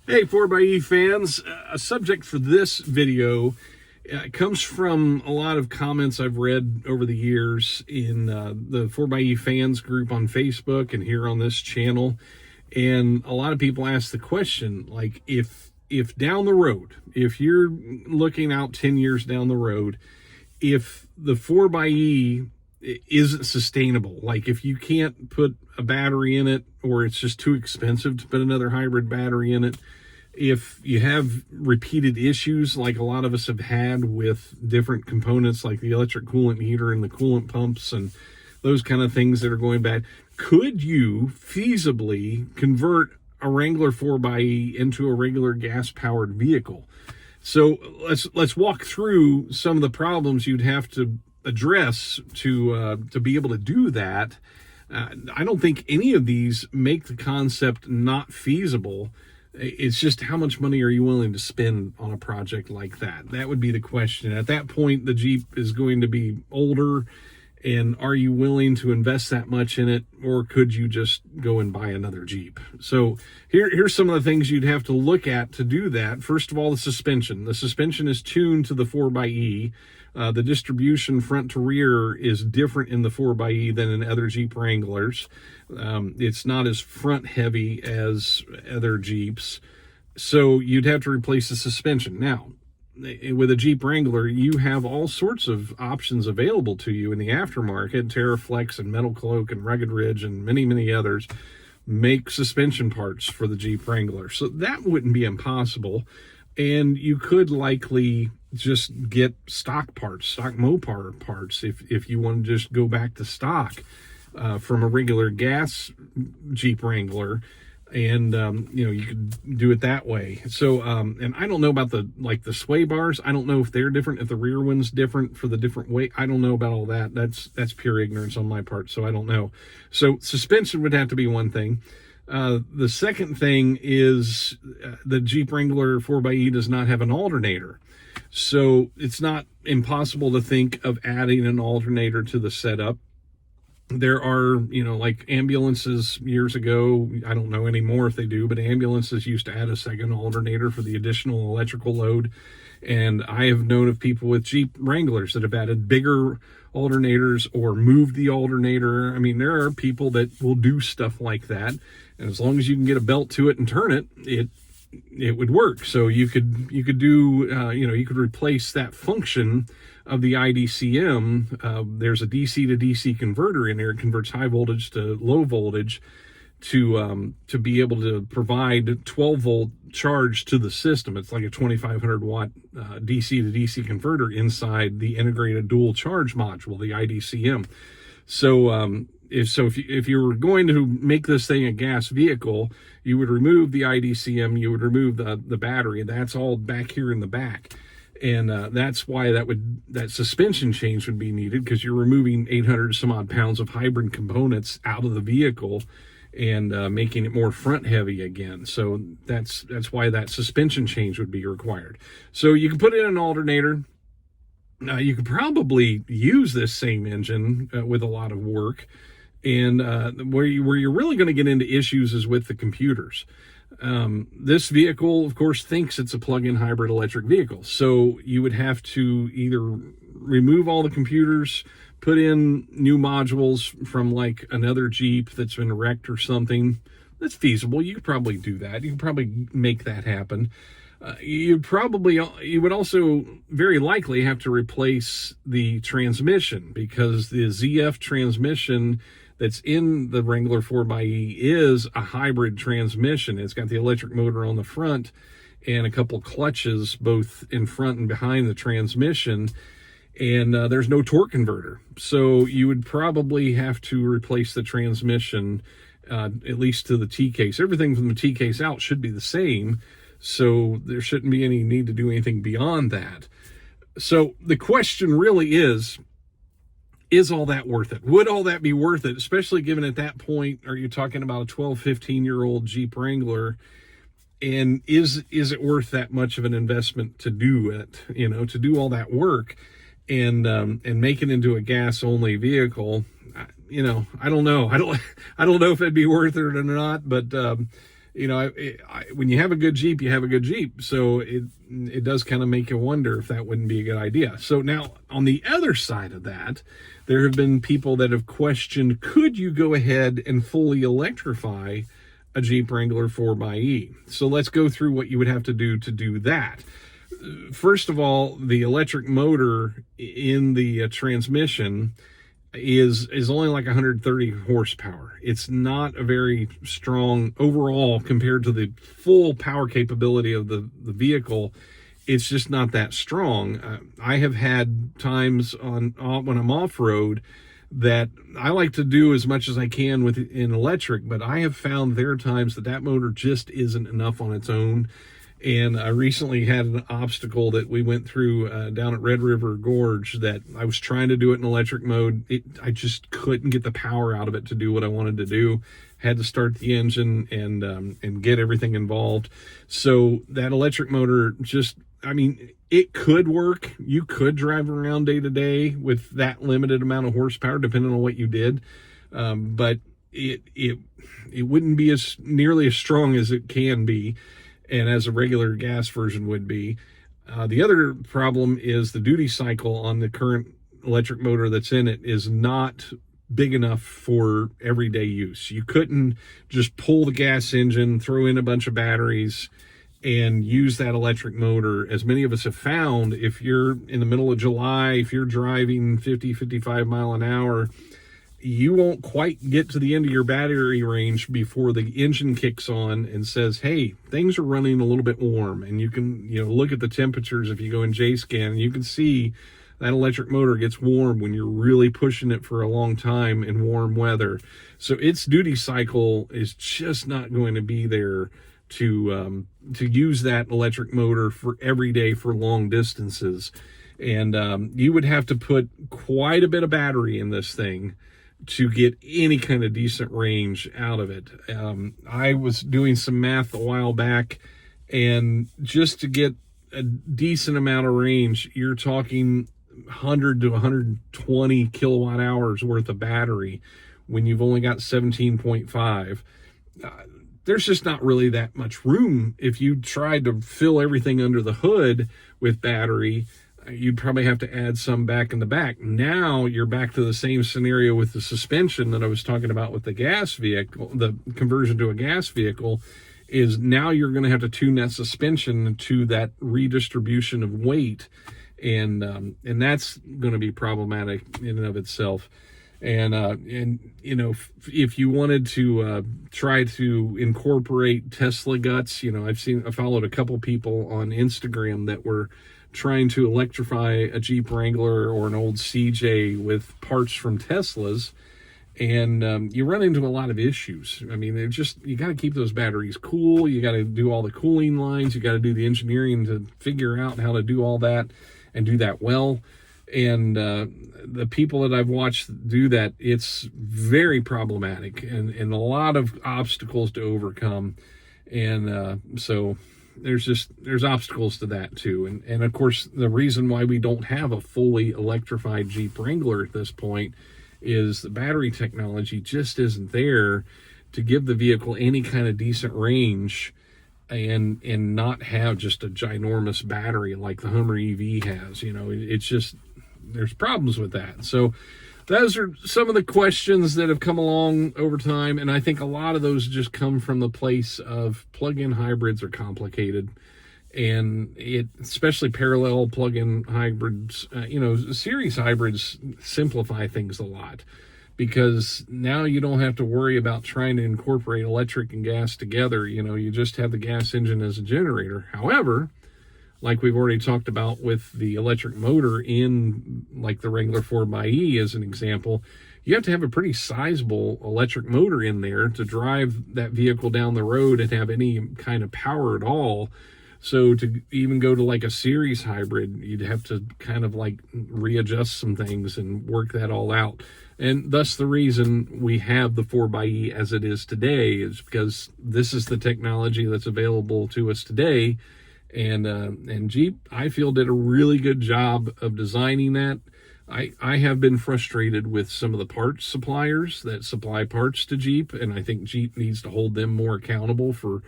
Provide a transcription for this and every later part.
Hey, 4xe fans, a subject for this video comes from a lot of comments I've read over the years in the 4xe fans group on Facebook and here on this channel. And a lot of people ask the question, like, if down the road, if you're looking out 10 years down the road, if the 4xe isn't sustainable, like if you can't put a battery in it or it's just too expensive to put another hybrid battery in it, if you have repeated issues like a lot of us have had with different components like the electric coolant heater and the coolant pumps and those kind of things that are going bad, could you feasibly convert a Wrangler 4xe into a regular gas-powered vehicle? So let's walk through some of the problems you'd have to address to be able to do that. I don't think any of these make the concept not feasible. It's just how much money are you willing to spend on a project like that? That would be the question. At that point, the Jeep is going to be older, and are you willing to invest that much in it, or could you just go and buy another Jeep? So here's some of the things you'd have to look at to do that. First of all, the suspension. The suspension is tuned to the 4xe. The distribution front to rear is different in the 4xe than in other Jeep Wranglers. It's not as front heavy as other Jeeps. So you'd have to replace the suspension. Now, with a Jeep Wrangler, you have all sorts of options available to you in the aftermarket. TerraFlex and Metal Cloak and Rugged Ridge and many, many others make suspension parts for the Jeep Wrangler. So that wouldn't be impossible. And you could likely just get stock parts, stock Mopar parts, if you want to just go back to stock from a regular gas Jeep Wrangler. And, you could do it that way. So, and I don't know about the sway bars. I don't know if they're different, if the rear one's different for the different weight. I don't know about all that. That's pure ignorance on my part. So I don't know. So suspension would have to be one thing. The second thing is the Jeep Wrangler 4xe does not have an alternator. So it's not impossible to think of adding an alternator to the setup. There are, like ambulances years ago, I don't know anymore if they do, but ambulances used to add a second alternator for the additional electrical load. And I have known of people with Jeep Wranglers that have added bigger alternators or moved the alternator. I mean, there are people that will do stuff like that. And as long as you can get a belt to it and turn it, it would work. So you could do, you could replace that function of the IDCM. There's a DC to DC converter in there. It converts high voltage to low voltage to be able to provide 12 volt charge to the system. It's like a 2500 watt DC to DC converter inside the integrated dual charge module, the IDCM. So if you were going to make this thing a gas vehicle, you would remove the IDCM, you would remove the battery. That's all back here in the back. And that's why that suspension change would be needed, because you're removing 800 some odd pounds of hybrid components out of the vehicle and making it more front heavy again. So that's why that suspension change would be required. So you can put in an alternator. You could probably use this same engine with a lot of work. And where you're really going to get into issues is with the computers. This vehicle, of course, thinks it's a plug-in hybrid electric vehicle. So you would have to either remove all the computers, put in new modules from like another Jeep that's been wrecked or something. That's feasible. You could probably do that. You could probably make that happen. You would also very likely have to replace the transmission, because the ZF transmission that's in the Wrangler 4xe is a hybrid transmission. It's got the electric motor on the front and a couple clutches both in front and behind the transmission, and there's no torque converter. So you would probably have to replace the transmission, at least to the T-case. Everything from the T-case out should be the same, so there shouldn't be any need to do anything beyond that. So the question really is all that worth it? Would all that be worth it? Especially given at that point, are you talking about a 12, 15-year-old Jeep Wrangler? And is it worth that much of an investment to do it, to do all that work and make it into a gas-only vehicle? I don't know. I don't know if it'd be worth it or not, but when you have a good Jeep, you have a good Jeep. So it does kind of make you wonder if that wouldn't be a good idea. So now on the other side of that, there have been people that have questioned, could you go ahead and fully electrify a Jeep Wrangler 4xe? So let's go through what you would have to do that. First of all, the electric motor in the transmission is only like 130 horsepower. It's not a very strong overall compared to the full power capability of the vehicle. It's just not that strong. I have had times when I'm off-road that I like to do as much as I can in electric, but I have found there are times that motor just isn't enough on its own. And I recently had an obstacle that we went through down at Red River Gorge that I was trying to do it in electric mode. I just couldn't get the power out of it to do what I wanted to do. Had to start the engine and get everything involved. So that electric motor it could work. You could drive around day to day with that limited amount of horsepower, depending on what you did. But it wouldn't be nearly as strong as it can be, and as a regular gas version would be. The other problem is the duty cycle on the current electric motor that's in it is not big enough for everyday use. You couldn't just pull the gas engine, throw in a bunch of batteries, and use that electric motor. As many of us have found, if you're in the middle of July, if you're driving 50, 55 mile an hour, you won't quite get to the end of your battery range before the engine kicks on and says, hey, things are running a little bit warm. And you can, look at the temperatures if you go in JScan, and you can see that electric motor gets warm when you're really pushing it for a long time in warm weather. So its duty cycle is just not going to be there to use that electric motor for every day for long distances. And you would have to put quite a bit of battery in this thing to get any kind of decent range out of it. I was doing some math a while back, and just to get a decent amount of range, you're talking 100 to 120 kilowatt hours worth of battery when you've only got 17.5. There's just not really that much room. If you tried to fill everything under the hood with battery, you'd probably have to add some back in the back. Now you're back to the same scenario with the suspension that I was talking about with the gas vehicle. The conversion to a gas vehicle is now you're going to have to tune that suspension to that redistribution of weight, and that's going to be problematic in and of itself. And if you wanted to try to incorporate Tesla guts, I followed a couple people on Instagram that were trying to electrify a Jeep Wrangler or an old CJ with parts from Teslas, and you run into a lot of issues. You got to keep those batteries cool. You got to do all the cooling lines. You got to do the engineering to figure out how to do all that and do that well. And the people that I've watched do that, it's very problematic and a lot of obstacles to overcome. And so there's obstacles to that too. And of course, the reason why we don't have a fully electrified Jeep Wrangler at this point is the battery technology just isn't there to give the vehicle any kind of decent range and not have just a ginormous battery like the Hummer EV has. It's just, there's problems with that. So those are some of the questions that have come along over time, and I think a lot of those just come from the place of plug-in hybrids are complicated, and especially parallel plug-in hybrids, series hybrids simplify things a lot, because now you don't have to worry about trying to incorporate electric and gas together. You just have the gas engine as a generator. However, like we've already talked about with the electric motor in like the Wrangler 4xe as an example, you have to have a pretty sizable electric motor in there to drive that vehicle down the road and have any kind of power at all. So to even go to like a series hybrid, you'd have to kind of like readjust some things and work that all out. And thus the reason we have the 4xe as it is today is because this is the technology that's available to us today. And Jeep, I feel, did a really good job of designing that. I have been frustrated with some of the parts suppliers that supply parts to Jeep, and I think Jeep needs to hold them more accountable for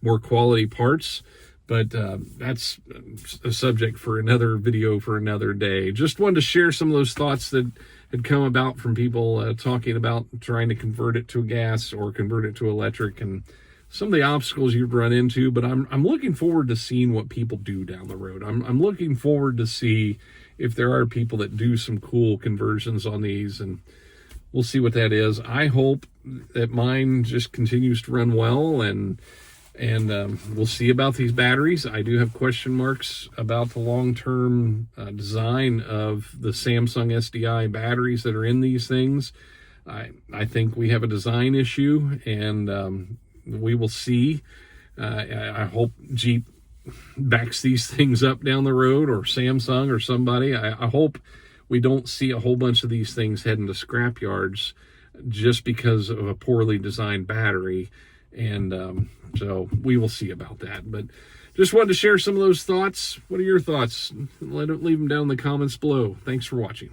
more quality parts. But that's a subject for another video for another day. Just wanted to share some of those thoughts that had come about from people talking about trying to convert it to gas or convert it to electric, and some of the obstacles you've run into. But I'm looking forward to seeing what people do down the road. I'm looking forward to see if there are people that do some cool conversions on these, and we'll see what that is. I hope that mine just continues to run well, and we'll see about these batteries. I do have question marks about the long-term design of the Samsung SDI batteries that are in these things. I think we have a design issue, and we will see. I hope Jeep backs these things up down the road, or Samsung or somebody. I hope we don't see a whole bunch of these things heading to scrap yards just because of a poorly designed battery. And so we will see about that. But just wanted to share some of those thoughts. What are your thoughts? Leave them down in the comments below. Thanks for watching.